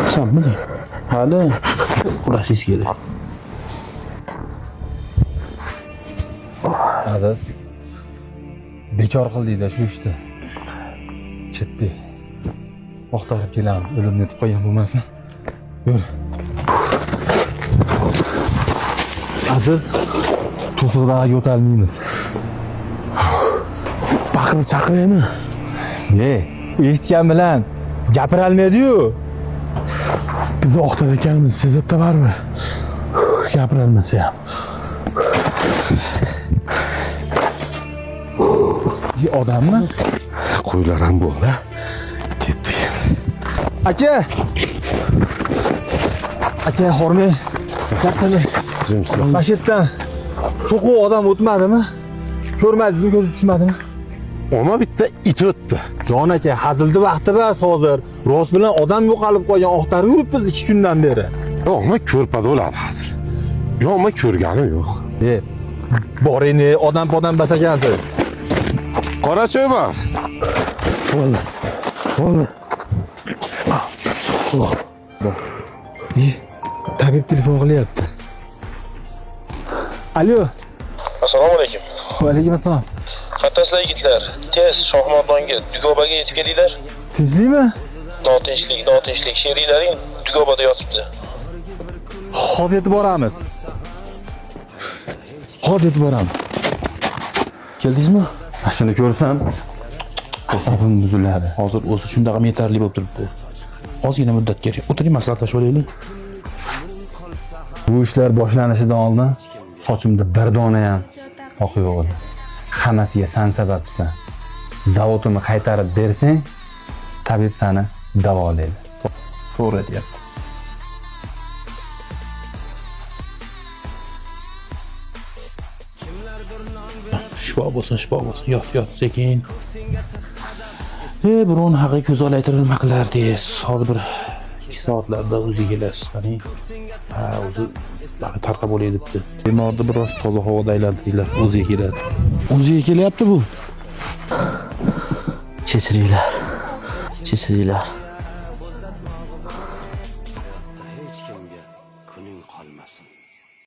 Sanmı? Hali uğraşısı gerek. Aziz. Bekor qildingda shu ishni. Ketdi. Vaqtarib kelamiz. O'limni yetib qolgan bo'lmasin. Yur. Aziz, to'siqdan yo'talmaymiz. Baqirib chaqiraymi? Ne? Eshitgan bilan gapira olmaydi-yu. Bizni oqtar ekanimizni sezatda barmi? Gapira olmasa ham. Odammi? Qo'ylar ham bo'ldi. Ketdik. Aka! Aka, hormang. Kattalik. Jimsin. Mashitdan so'quv odam o'tmadimi? Ko'rmadingizmi, ko'zi tushmadimi? Ona bitta it o'tdi. Jon aka, hazildi vaqti emas hozir. Rost bilan odam yo'qolib qolgan, oqtarib yuribmiz 2 kundan beri. Ona ko'rpada bo'ladi hozir. Yo'qmi ko'rganim yo'q. Boringni, odam bas ekansiz. Qora choy bor. Bo'ldi. Tabib telefon qilyapti. Alo. Assalomu alaykum. Va alaykum assalom. Qattasizlar yigitlar? Tez Shohmardonga, Dugobaga yetib kelinglar. Tinchlikmi? Notinchlik. Sheriklaring Dugobada yotibdi. Hozir yetib boramiz. Keldingizmi? Mashina ko'rsam asabim buziladi. Hozir o'zi shundaqa yetarli bo'lib turibdi. Ozgina muddat kerak. O'tiring, maslahatlashib olaylik. Bu ishlar boshlanishidan oldin sochimda bir dona ham oq yo'q edi. Hammasiga sen sababchisan. Zavodimni qaytarib bersang, tabib seni davolaydi. To'g'ri deyapti. Shifo bo'lsin. Yot, sekin. Biron haqiqiy ko'z olaytirib nima qilardingiz? Hozir bir 2 soatlarda o'ziga kelasiz. Qani? O'zi tarqab bo'lay debdi. Bemorni biroz toza havoda aylantiringlar, o'ziga keladi. O'ziga kelyapti bu. Kechiringlar.